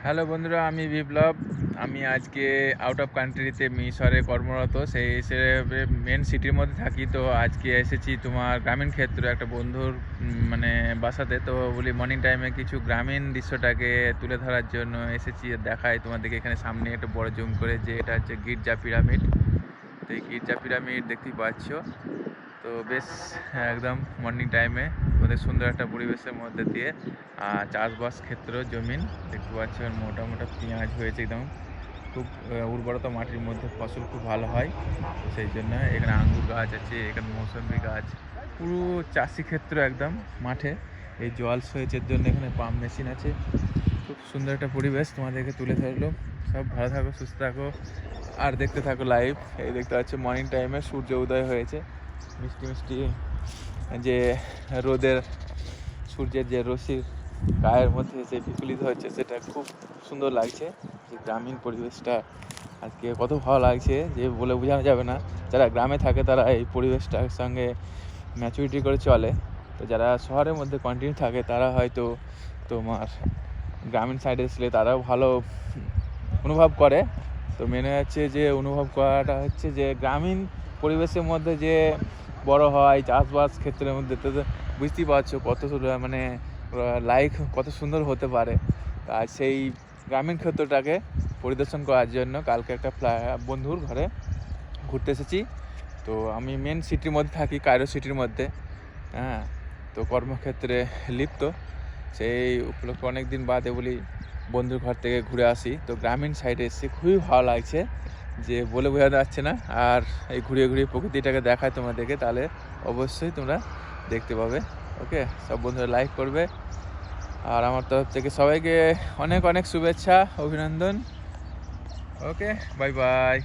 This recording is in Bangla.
হ্যালো বন্ধুরা, আমি বিপ্লব। আমি আজকে আউট অফ কান্ট্রিতে মিশরে কর্মরত, সেই হিসেবে মেন সিটির মধ্যে থাকি। তো আজকে এসেছি তোমার গ্রামীণ ক্ষেত্র একটা বন্ধুর মানে বাসাতে। তো বলি মর্নিং টাইমে কিছু গ্রামীণ দৃশ্যটাকে তুলে ধরার জন্য এসেছি। দেখাই তোমাদেরকে এখানে সামনে একটা বড় জুম করে, যে এটা হচ্ছে গির্জা পিরামিড। তো এই গির্জা পিরামিড দেখতেই পাচ্ছ। তো বেশ একদম মর্নিং টাইমে ওদের সুন্দর একটা পরিবেশের মধ্যে দিয়ে চাষবাস ক্ষেত্র জমিন দেখতে পাচ্ছেন। মোটা মোটা পেঁয়াজ হয়েছে, একদম খুব উর্বরতা মাটির মধ্যে ফসল খুব ভালো হয়। তো সেই জন্য এখানে আঙ্গুর গাছ আছে, এখানে মৌসুমি গাছ, পুরো চাষি ক্ষেত্র একদম মাঠে। এই জল সেচের জন্য এখানে পাম্প মেশিন আছে। খুব সুন্দর একটা পরিবেশ তোমাদেরকে তুলে ধরলো। সব ভালো থাকো, সুস্থ থাকো, আর দেখতে থাকো লাইভ। এই দেখতে পাচ্ছ মর্নিং টাইমে সূর্য উদয় হয়েছে। মিষ্টি মিষ্টি যে রোদের, সূর্যের যে রশ্মির গায়ের মধ্যে যে বিফলিত হচ্ছে, সেটা খুব সুন্দর লাগছে। যে গ্রামীণ পরিবেশটা আজকে কত ভালো লাগছে যে বলে বোঝানো যাবে না। যারা গ্রামে থাকে তারা এই পরিবেশটার সঙ্গে ম্যাচুরিটি করে চলে। তো যারা শহরের মধ্যে কন্টিনিউ থাকে তারা হয়তো তোমার গ্রামীণ সাইডে এসলে তারাও ভালো অনুভব করে। তো মেনে যাচ্ছে যে অনুভব করাটা হচ্ছে যে গ্রামীণ পরিবেশের মধ্যে যে বড় হয় চাষবাস ক্ষেত্রের মধ্যে, তো বুঝতেই পারছো কত মানে লাইফ কত সুন্দর হতে পারে। আর সেই গ্রামীণ ক্ষেত্রটাকে পরিদর্শন করার জন্য কালকে একটা বন্ধুর ঘরে ঘুরতে এসেছি। তো আমি মেন সিটির মধ্যে থাকি, কায়রো সিটির মধ্যে। হ্যাঁ, তো কর্মক্ষেত্রে লিপ্ত। সেই উপলক্ষে অনেক দিন বাদে বলি বন্ধুর ঘর থেকে ঘুরে আসি। তো গ্রামীণ সাইডে এসে খুবই ভালো লাগছে, যে বলে বোঝানো যাচ্ছে না। আর এই ঘুরিয়ে ঘুরিয়ে প্রকৃতিটাকে দেখায় তোমাদেরকে, তাহলে অবশ্যই তোমরা দেখতে পাবে। ওকে, সব বন্ধুরা লাইক করবে। আর আমার তরফ থেকে সবাইকে অনেক অনেক শুভেচ্ছা, অভিনন্দন। ওকে, বাই বাই।